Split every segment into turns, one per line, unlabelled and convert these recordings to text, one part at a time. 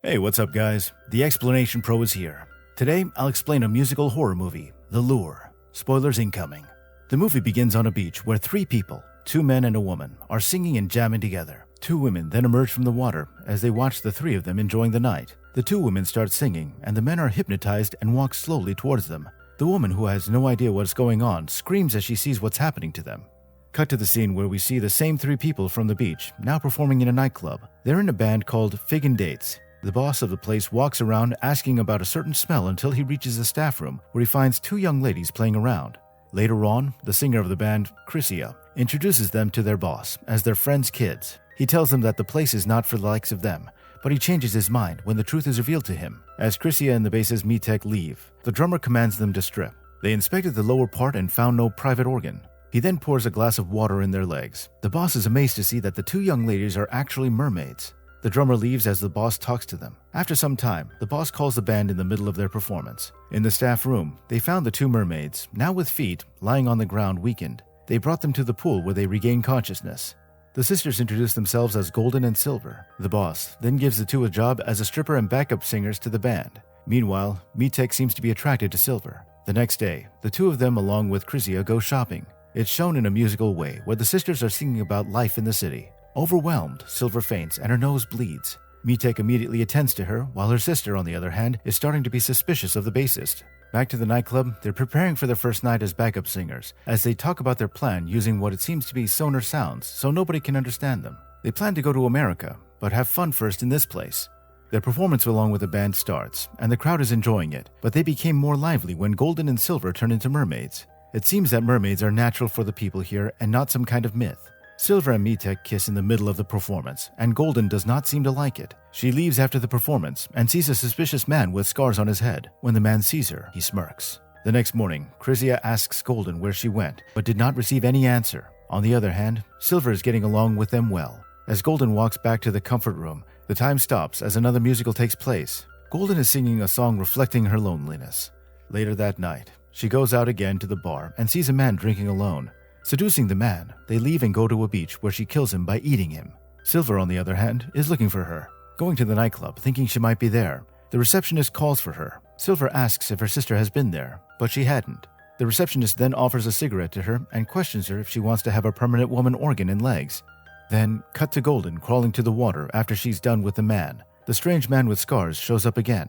Hey, what's up guys? The Explanation Pro is here. Today, I'll explain a musical horror movie, The Lure. Spoilers incoming. The movie begins on a beach where three people, two men and a woman, are singing and jamming together. Two women then emerge from the water as they watch the three of them enjoying the night. The two women start singing and the men are hypnotized and walk slowly towards them. The woman, who has no idea what's going on, screams as she sees what's happening to them. Cut to the scene where we see the same three people from the beach, now performing in a nightclub. They're in a band called Fig and Dates. The boss of the place walks around asking about a certain smell until he reaches the staff room where he finds two young ladies playing around. Later on, the singer of the band, Chrissia, introduces them to their boss as their friend's kids. He tells them that the place is not for the likes of them, but he changes his mind when the truth is revealed to him. As Chrissia and the bassist Mitek leave, the drummer commands them to strip. They inspected the lower part and found no private organ. He then pours a glass of water in their legs. The boss is amazed to see that the two young ladies are actually mermaids. The drummer leaves as the boss talks to them. After some time, the boss calls the band in the middle of their performance. In the staff room, they found the two mermaids, now with feet, lying on the ground weakened. They brought them to the pool where they regain consciousness. The sisters introduce themselves as Golden and Silver. The boss then gives the two a job as a stripper and backup singers to the band. Meanwhile, Mitek seems to be attracted to Silver. The next day, the two of them along with Chrissia go shopping. It's shown in a musical way where the sisters are singing about life in the city. Overwhelmed, Silver faints and her nose bleeds. Mitek immediately attends to her, while her sister, on the other hand, is starting to be suspicious of the bassist. Back to the nightclub, they're preparing for their first night as backup singers, as they talk about their plan using what it seems to be sonar sounds so nobody can understand them. They plan to go to America, but have fun first in this place. Their performance along with the band starts, and the crowd is enjoying it, but they became more lively when Golden and Silver turn into mermaids. It seems that mermaids are natural for the people here and not some kind of myth. Silver and Mitek kiss in the middle of the performance, and Golden does not seem to like it. She leaves after the performance and sees a suspicious man with scars on his head. When the man sees her, he smirks. The next morning, Chrissia asks Golden where she went, but did not receive any answer. On the other hand, Silver is getting along with them well. As Golden walks back to the comfort room, the time stops as another musical takes place. Golden is singing a song reflecting her loneliness. Later that night, she goes out again to the bar and sees a man drinking alone. Seducing the man, they leave and go to a beach where she kills him by eating him. Silver, on the other hand, is looking for her. Going to the nightclub, thinking she might be there, the receptionist calls for her. Silver asks if her sister has been there, but she hadn't. The receptionist then offers a cigarette to her and questions her if she wants to have a permanent woman organ and legs. Then, cut to Golden crawling to the water after she's done with the man. The strange man with scars shows up again.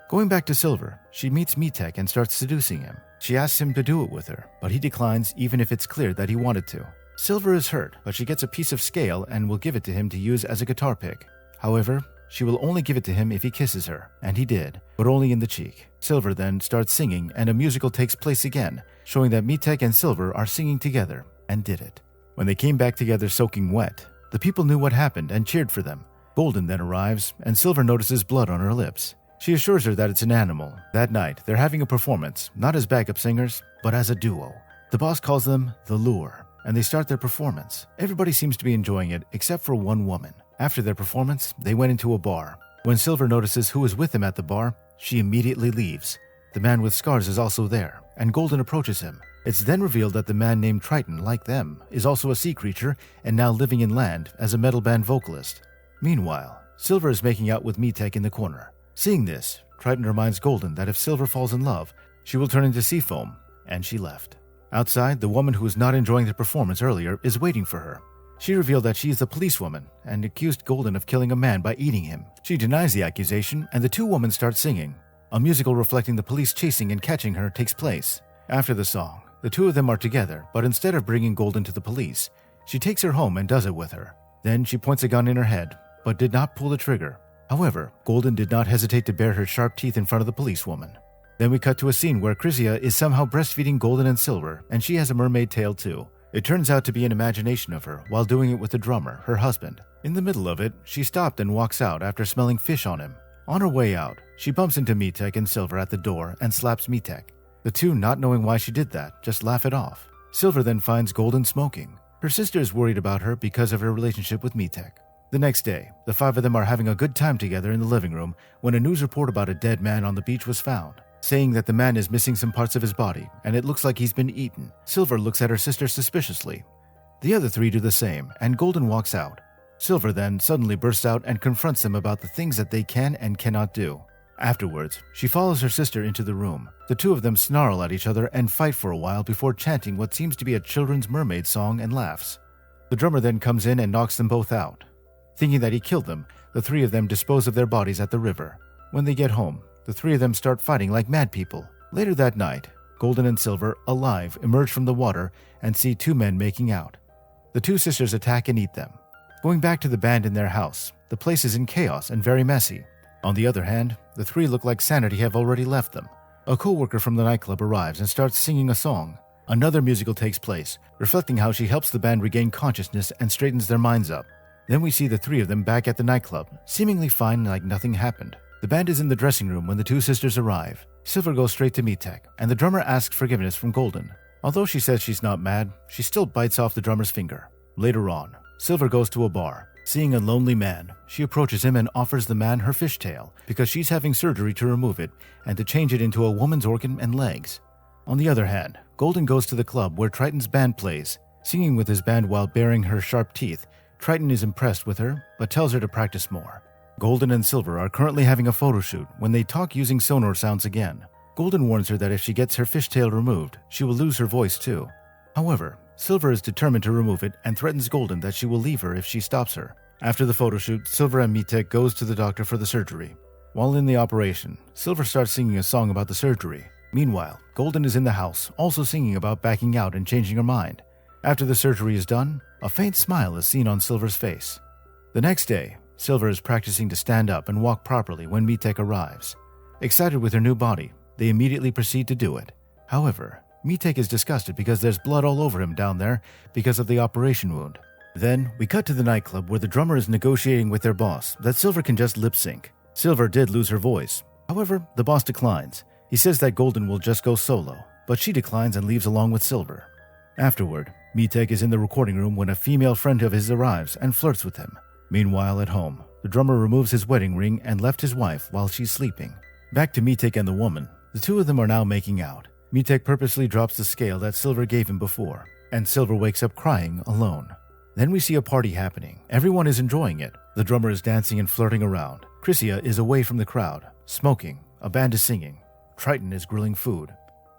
Going back to Silver, she meets Mitek and starts seducing him. She asks him to do it with her, but he declines even if it's clear that he wanted to. Silver is hurt, but she gets a piece of scale and will give it to him to use as a guitar pick. However, she will only give it to him if he kisses her, and he did, but only in the cheek. Silver then starts singing and a musical takes place again, showing that Mitek and Silver are singing together, and did it. When they came back together soaking wet, the people knew what happened and cheered for them. Golden then arrives, and Silver notices blood on her lips. She assures her that it's an animal. That night, they're having a performance, not as backup singers, but as a duo. The boss calls them The Lure, and they start their performance. Everybody seems to be enjoying it, except for one woman. After their performance, they went into a bar. When Silver notices who is with them at the bar, she immediately leaves. The man with scars is also there, and Golden approaches him. It's then revealed that the man named Triton, like them, is also a sea creature and now living in land as a metal band vocalist. Meanwhile, Silver is making out with Mitek in the corner. Seeing this, Triton reminds Golden that if Silver falls in love, she will turn into sea foam, and she left. Outside, the woman who was not enjoying the performance earlier is waiting for her. She revealed that she is the policewoman and accused Golden of killing a man by eating him. She denies the accusation, and the two women start singing. A musical reflecting the police chasing and catching her takes place. After the song, the two of them are together, but instead of bringing Golden to the police, she takes her home and does it with her. Then she points a gun in her head, but did not pull the trigger. However, Golden did not hesitate to bare her sharp teeth in front of the policewoman. Then we cut to a scene where Chrissia is somehow breastfeeding Golden and Silver, and she has a mermaid tail too. It turns out to be an imagination of her while doing it with the drummer, her husband. In the middle of it, she stopped and walks out after smelling fish on him. On her way out, she bumps into Mitek and Silver at the door and slaps Mitek. The two, not knowing why she did that, just laugh it off. Silver then finds Golden smoking. Her sister is worried about her because of her relationship with Mitek. The next day, the five of them are having a good time together in the living room when a news report about a dead man on the beach was found, saying that the man is missing some parts of his body and it looks like he's been eaten. Silver looks at her sister suspiciously. The other three do the same, and Golden walks out. Silver then suddenly bursts out and confronts them about the things that they can and cannot do. Afterwards, she follows her sister into the room. The two of them snarl at each other and fight for a while before chanting what seems to be a children's Mermaid song and laughs. The drummer then comes in and knocks them both out. Thinking that he killed them, the three of them dispose of their bodies at the river. When they get home, the three of them start fighting like mad people. Later that night, Golden and Silver, alive, emerge from the water and see two men making out. The two sisters attack and eat them. Going back to the band in their house, the place is in chaos and very messy. On the other hand, the three look like sanity have already left them. A co-worker from the nightclub arrives and starts singing a song. Another musical takes place, reflecting how she helps the band regain consciousness and straightens their minds up. Then we see the three of them back at the nightclub, seemingly fine like nothing happened. The band is in the dressing room when the two sisters arrive. Silver goes straight to Mitek, and the drummer asks forgiveness from Golden. Although she says she's not mad, she still bites off the drummer's finger. Later on, Silver goes to a bar. Seeing a lonely man, she approaches him and offers the man her fishtail because she's having surgery to remove it and to change it into a woman's organ and legs. On the other hand, Golden goes to the club where Triton's band plays. Singing with his band while baring her sharp teeth, Triton is impressed with her but tells her to practice more. Golden and Silver are currently having a photo shoot when they talk using sonar sounds again. Golden warns her that if she gets her fishtail removed, she will lose her voice too. However, Silver is determined to remove it and threatens Golden that she will leave her if she stops her. After the photo shoot, Silver and Mitek goes to the doctor for the surgery. While in the operation, Silver starts singing a song about the surgery. Meanwhile, Golden is in the house, also singing about backing out and changing her mind. After the surgery is done, a faint smile is seen on Silver's face. The next day, Silver is practicing to stand up and walk properly when Mitek arrives. Excited with her new body, they immediately proceed to do it. However, Mitek is disgusted because there's blood all over him down there because of the operation wound. Then, we cut to the nightclub where the drummer is negotiating with their boss that Silver can just lip sync. Silver did lose her voice. However, the boss declines. He says that Golden will just go solo, but she declines and leaves along with Silver. Afterward, Mitek is in the recording room when a female friend of his arrives and flirts with him. Meanwhile, at home, the drummer removes his wedding ring and left his wife while she's sleeping. Back to Mitek and the woman. The two of them are now making out. Mitek purposely drops the scale that Silver gave him before, and Silver wakes up crying alone. Then we see a party happening. Everyone is enjoying it. The drummer is dancing and flirting around. Chrysia is away from the crowd, smoking. A band is singing. Triton is grilling food.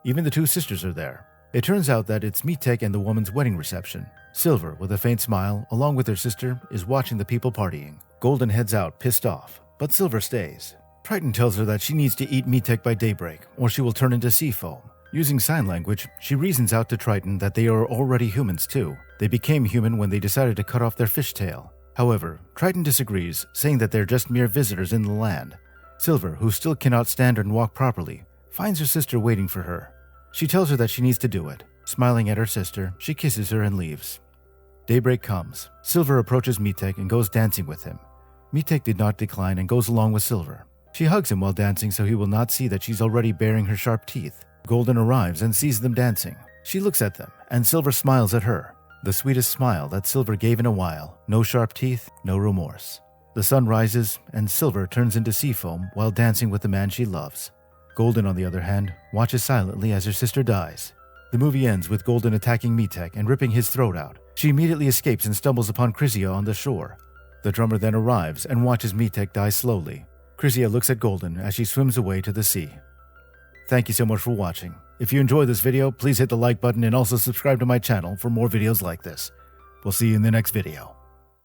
Even the two sisters are there. It turns out that it's Mitek and the woman's wedding reception. Silver, with a faint smile, along with her sister, is watching the people partying. Golden heads out, pissed off, but Silver stays. Triton tells her that she needs to eat Mitek by daybreak, or she will turn into sea foam. Using sign language, she reasons out to Triton that they are already humans too. They became human when they decided to cut off their fishtail. However, Triton disagrees, saying that they're just mere visitors in the land. Silver, who still cannot stand and walk properly, finds her sister waiting for her. She tells her that she needs to do it. Smiling at her sister, she kisses her and leaves. Daybreak comes. Silver approaches Mitek and goes dancing with him. Mitek did not decline and goes along with Silver. She hugs him while dancing so he will not see that she's already baring her sharp teeth. Golden arrives and sees them dancing. She looks at them, and Silver smiles at her. The sweetest smile that Silver gave in a while. No sharp teeth, no remorse. The sun rises, and Silver turns into sea foam while dancing with the man she loves. Golden, on the other hand, watches silently as her sister dies. The movie ends with Golden attacking Mitek and ripping his throat out. She immediately escapes and stumbles upon Chrysia on the shore. The drummer then arrives and watches Mitek die slowly. Chrysia looks at Golden as she swims away to the sea. Thank you so much for watching. If you enjoyed this video, please hit the like button and also subscribe to my channel for more videos like this. We'll see you in the next video.